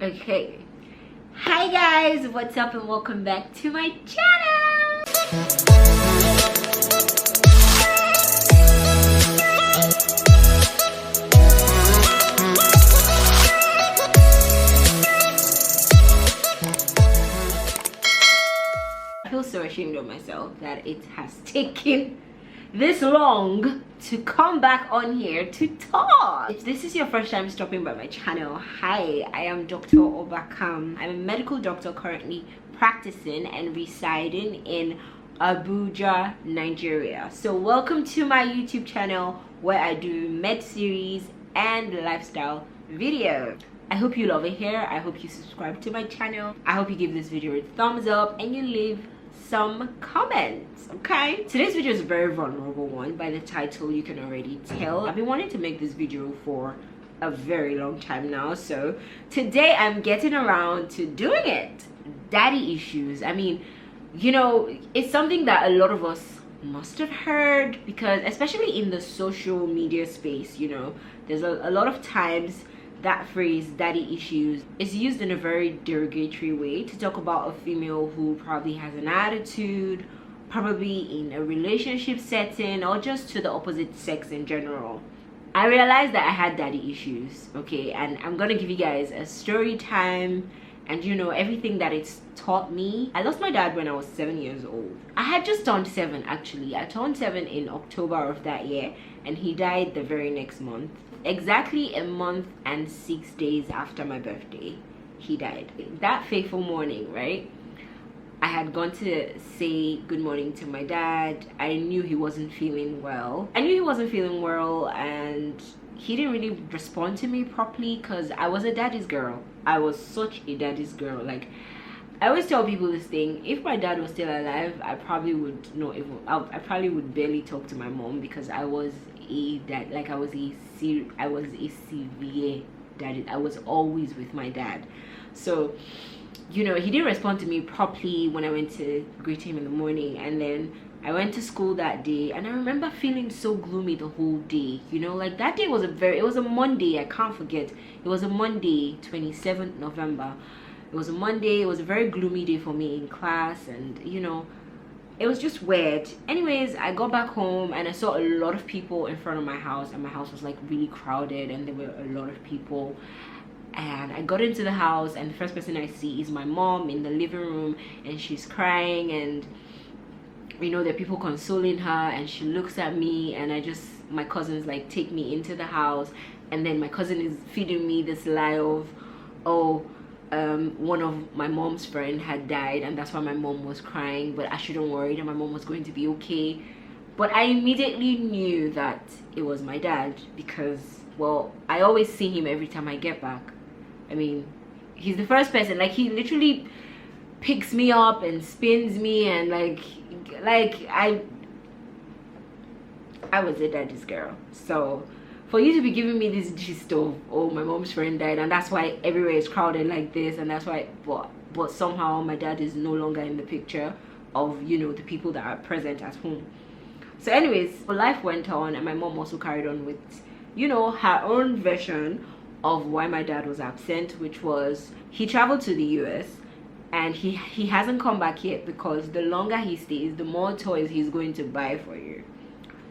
Okay. Hi guys, what's up and welcome back to my channel. I feel so ashamed of myself that it has taken this long to come back on here to talk. If this is your first time stopping by my channel, hi, I am Dr. Obakam. I'm a medical doctor currently practicing and residing in Abuja, Nigeria. So welcome to my YouTube channel where I do med series and lifestyle videos. I hope you love it here. I hope you subscribe to my channel. I hope you give this video a thumbs up and you leave some comments. Okay, today's video is a very vulnerable one. By the title you can already tell. I've been wanting to make this video for a very long time now, so today I'm getting around to doing it. Daddy issues. I mean, you know, it's something that a lot of us must have heard, because especially in the social media space, you know, there's a lot of times that phrase daddy issues is used in a very derogatory way to talk about a female who probably has an attitude, probably in a relationship setting, or just to the opposite sex in general. I realized that I had daddy issues, okay, and I'm gonna give you guys a story time and, you know, everything that it's taught me. I lost my dad when I was 7 years old. I had just turned 7 actually. I turned 7 in October of that year and he died the very next month. Exactly a month and 6 days after my birthday, he died. That fateful morning, right? I had gone to say good morning to my dad. I knew he wasn't feeling well. And he didn't really respond to me properly because I was a daddy's girl. I was such a daddy's girl. Like, I always tell people this thing: if my dad was still alive, I probably would not even. I probably would barely talk to my mom, because I was a dad. Like, I was a severe daddy. I was always with my dad. So, you know, he didn't respond to me properly when I went to greet him in the morning, and then I went to school that day, and I remember feeling so gloomy the whole day. You know, like, that day was it was a Monday. I can't forget. It was a Monday, 27th November. It was a Monday. It was a very gloomy day for me in class, and, you know, it was just weird. Anyways, I got back home and I saw a lot of people in front of my house, and my house was like really crowded and there were a lot of people. And I got into the house and the first person I see is my mom in the living room, and she's crying, and, you know, there are people consoling her, and she looks at me, and my cousins like take me into the house, and then my cousin is feeding me this lie of, oh, one of my mom's friend had died and that's why my mom was crying, but I shouldn't worry, that my mom was going to be okay. But I immediately knew that it was my dad, because, well, I always see him every time I get back. I mean, he's the first person, like, he literally picks me up and spins me, and like I was a daddy's girl. So for you to be giving me this gist of, oh, my mom's friend died and that's why everywhere is crowded like this, and that's why, but somehow my dad is no longer in the picture of, you know, the people that are present at home. So anyways, life went on, and my mom also carried on with, you know, her own version of why my dad was absent, which was he traveled to the US and he hasn't come back yet, because the longer he stays, the more toys he's going to buy for you.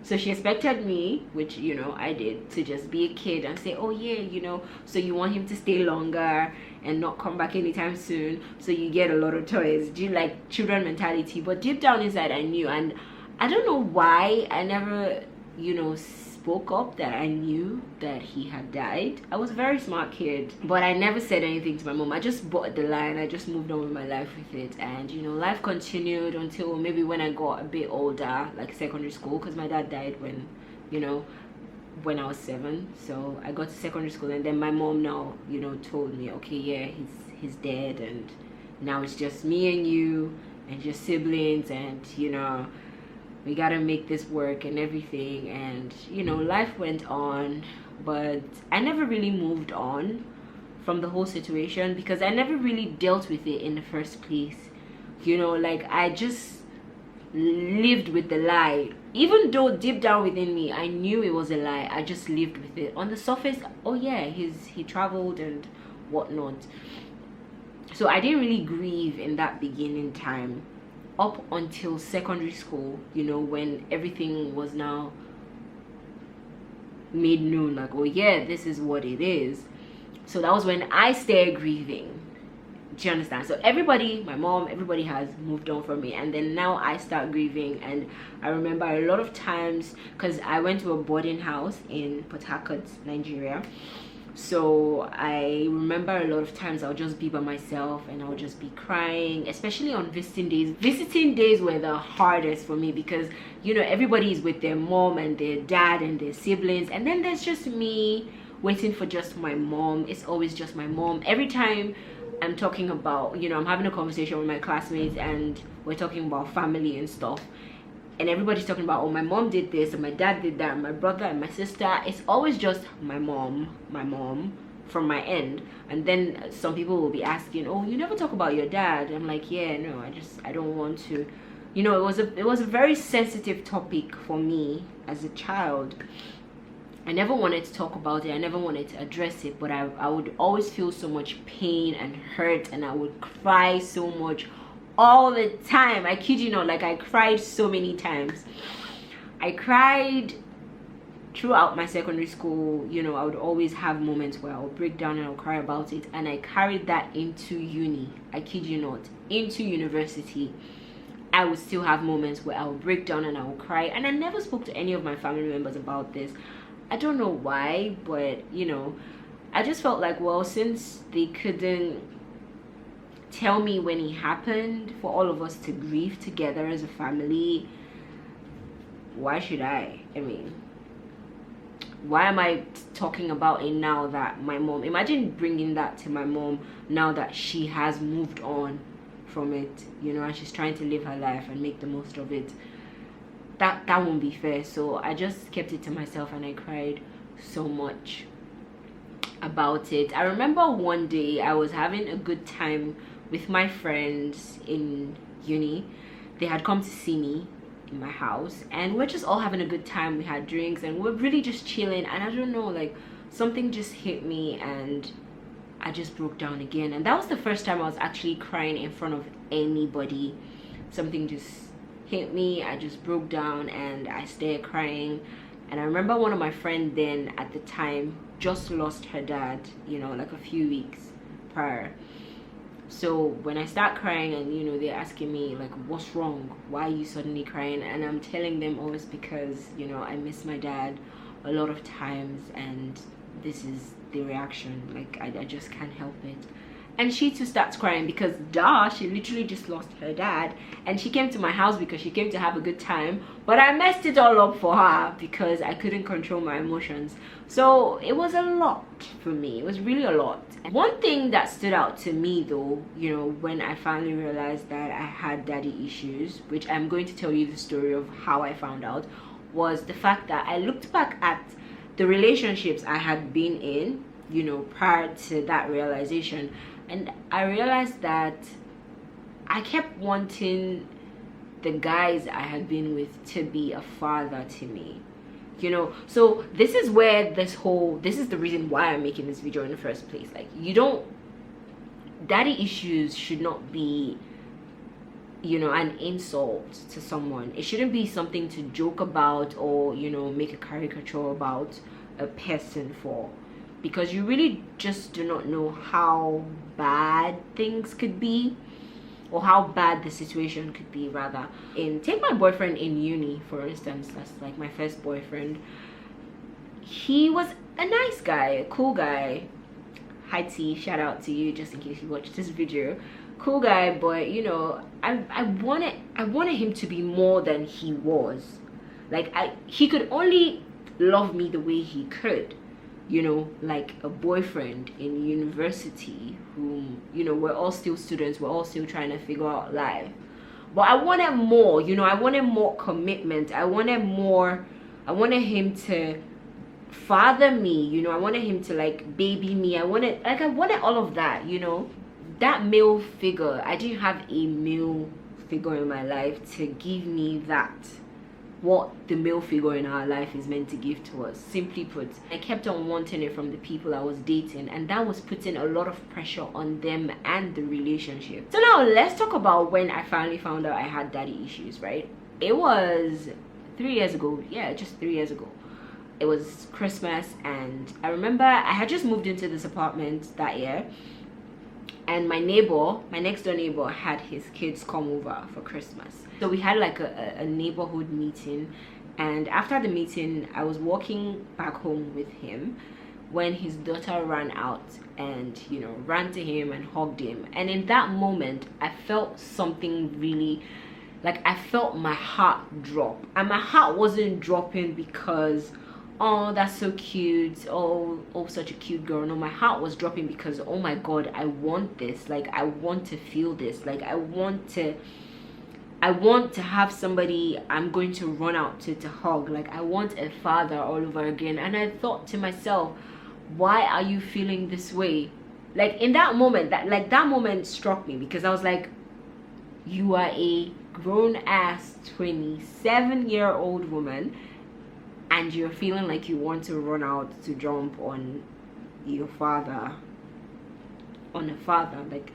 So she expected me, which, you know, I did, to just be a kid and say, oh yeah, you know, so you want him to stay longer and not come back anytime soon, so you get a lot of toys. Do you like children mentality? But deep down inside I knew, and I don't know why I never, you know, spoke up that I knew that he had died. I was a very smart kid, but I never said anything to my mom. I just bought the line. I just moved on with my life with it, and, you know, life continued until maybe when I got a bit older, like secondary school, because my dad died when, you know, when I was 7. So I got to secondary school, and then my mom now, you know, told me, okay, yeah, he's dead, and now it's just me and you and just siblings, and, you know, we gotta make this work and everything. And, you know, life went on, but I never really moved on from the whole situation, because I never really dealt with it in the first place. You know, like, I just lived with the lie. Even though deep down within me I knew it was a lie, I just lived with it. On the surface, oh yeah, he traveled and whatnot. So I didn't really grieve in that beginning time up until secondary school, you know, when everything was now made known, like, oh yeah, this is what it is. So that was when I started grieving. Do you understand? So everybody, my mom, everybody has moved on from me, and then now I start grieving. And I remember a lot of times, because I went to a boarding house in Port Harcourt, Nigeria. So I remember a lot of times I'll just be by myself and I'll just be crying, especially on visiting days. Visiting days were the hardest for me because, you know, everybody is with their mom and their dad and their siblings, and then there's just me waiting for just my mom. It's always just my mom. Every time I'm talking about, you know, I'm having a conversation with my classmates and we're talking about family and stuff, and everybody's talking about, oh, my mom did this and my dad did that and my brother and my sister, it's always just my mom from my end. And then some people will be asking, oh, you never talk about your dad. I'm like, yeah, no, I don't want to. You know, it was a very sensitive topic for me as a child. I never wanted to talk about it, I never wanted to address it, but I would always feel so much pain and hurt, and I would cry so much all the time. I kid you not, like, I cried so many times. I cried throughout my secondary school. You know, I would always have moments where I would break down and I would cry about it, and I carried that into uni. I kid you not, into university. I would still have moments where I would break down and I would cry, and I never spoke to any of my family members about this. I don't know why, but, you know, I just felt like, well, since they couldn't tell me when it happened for all of us to grieve together as a family, why should I mean, why am I talking about it now that my mom, imagine bringing that to my mom now that she has moved on from it, you know, and she's trying to live her life and make the most of it. That won't be fair. So I just kept it to myself and I cried so much about it. I remember one day I was having a good time with my friends in uni. They had come to see me in my house and we're just all having a good time. We had drinks and we're really just chilling, and I don't know, like, something just hit me and I just broke down again. And that was the first time I was actually crying in front of anybody. Something just hit me, I just broke down and I started crying. And I remember one of my friends then at the time just lost her dad, you know, like a few weeks prior. So when I start crying and, you know, they're asking me like, what's wrong, why are you suddenly crying, and I'm telling them, oh, it's because, you know, I miss my dad a lot of times and this is the reaction, like I just can't help it. And she too starts crying because, duh, she literally just lost her dad. And she came to my house because she came to have a good time. But I messed it all up for her because I couldn't control my emotions. So it was a lot for me. It was really a lot. One thing that stood out to me though, you know, when I finally realized that I had daddy issues, which I'm going to tell you the story of how I found out, was the fact that I looked back at the relationships I had been in, you know, prior to that realization. And I realized that I kept wanting the guys I had been with to be a father to me, you know. So this is where this is the reason why I'm making this video in the first place. Like, daddy issues should not be, you know, an insult to someone. It shouldn't be something to joke about or, you know, make a caricature about a person for. Because you really just do not know how bad things could be, or how bad the situation could be, rather. Take my boyfriend in uni, for instance. That's like my first boyfriend. He was a nice guy, a cool guy. Hi T, shout out to you, just in case you watched this video. Cool guy, but, you know, I wanted him to be more than he was. Like, he could only love me the way he could, you know, like a boyfriend in university whom, you know, we're all still students, we're all still trying to figure out life. But I wanted more, you know, I wanted more commitment. I wanted him to father me, you know, I wanted him to like baby me. I wanted all of that, you know, that male figure. I didn't have a male figure in my life to give me that, what the male figure in our life is meant to give to us. Simply put, I kept on wanting it from the people I was dating, and that was putting a lot of pressure on them and the relationship. So now let's talk about when I finally found out I had daddy issues, right? It was 3 years ago. Yeah, just 3 years ago. It was Christmas, and I remember I had just moved into this apartment that year, and my next door neighbor, had his kids come over for Christmas. So we had like a neighborhood meeting, and after the meeting I was walking back home with him when his daughter ran out and, you know, ran to him and hugged him. And in that moment I felt something really, like, I felt my heart drop. And my heart wasn't dropping because, oh, that's so cute, oh, such a cute girl. No, my heart was dropping because, oh my god, I want this. Like, I want to feel this. Like, I want to have somebody I'm going to run out to hug. Like, I want a father all over again. And I thought to myself, why are you feeling this way? Like, in that moment, that moment struck me, because I was like, you are a grown-ass 27-year-old woman, and you're feeling like you want to run out to jump on your father, on a father. Like,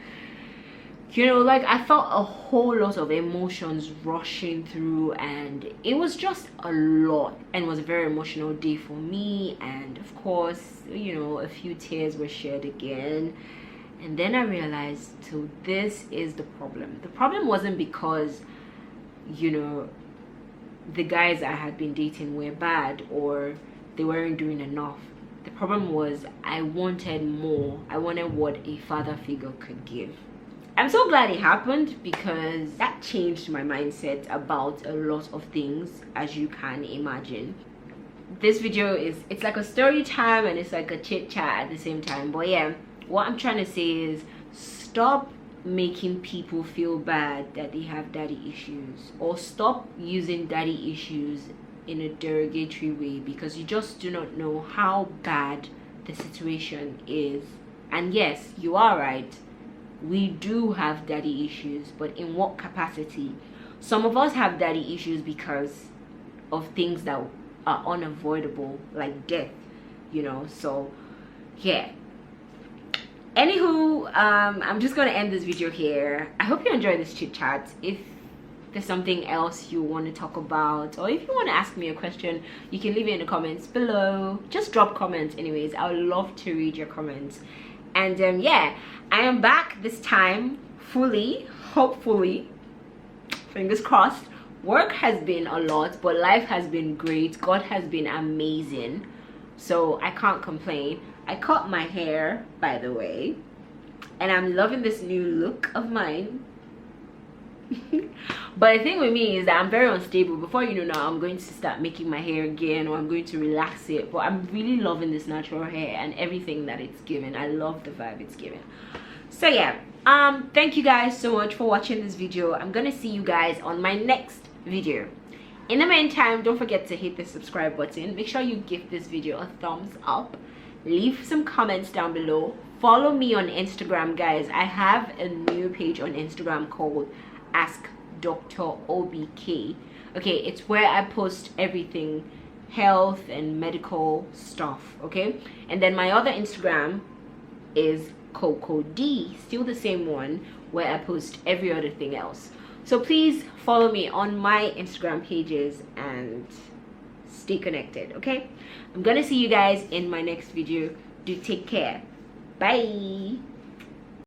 you know, like, I felt a whole lot of emotions rushing through, and it was just a lot, and it was a very emotional day for me. And of course, you know, a few tears were shed again. And then I realized, so this is the problem. The problem wasn't because, you know, the guys I had been dating were bad or they weren't doing enough. The problem was I wanted more. I wanted what a father figure could give. I'm so glad it happened, because that changed my mindset about a lot of things, as you can imagine. This video it's like a story time and it's like a chit chat at the same time. But yeah, what I'm trying to say is, stop making people feel bad that they have daddy issues, or stop using daddy issues in a derogatory way, because you just do not know how bad the situation is. And yes, you are right, we do have daddy issues, but in what capacity? Some of us have daddy issues because of things that are unavoidable, like death, you know. So yeah, anywho, I'm just gonna end this video here. I hope you enjoyed this chit chat. If there's something else you want to talk about, or if you want to ask me a question, you can leave it in the comments below. Just drop comments anyways. I would love to read your comments. And yeah, I am back this time fully, hopefully, fingers crossed. Work has been a lot, but life has been great. God has been amazing, so I can't complain. I cut my hair, by the way, and I'm loving this new look of mine. But the thing with me is that I'm very unstable. Before you know now, I'm going to start making my hair again, or I'm going to relax it. But I'm really loving this natural hair and everything that it's given. I love the vibe it's given. So yeah, thank you guys so much for watching this video. I'm gonna see you guys on my next video. In the meantime, don't forget to hit the subscribe button. Make sure you give this video a thumbs up. Leave some comments down below. Follow me on Instagram, guys. I have a new page on Instagram called Ask Dr. OBK. Okay, it's where I post everything health and medical stuff. Okay, and then my other Instagram is Coco D, still the same one, where I post every other thing else. So please follow me on my Instagram pages and stay connected. Okay, I'm gonna see you guys in my next video. Do take care. Bye.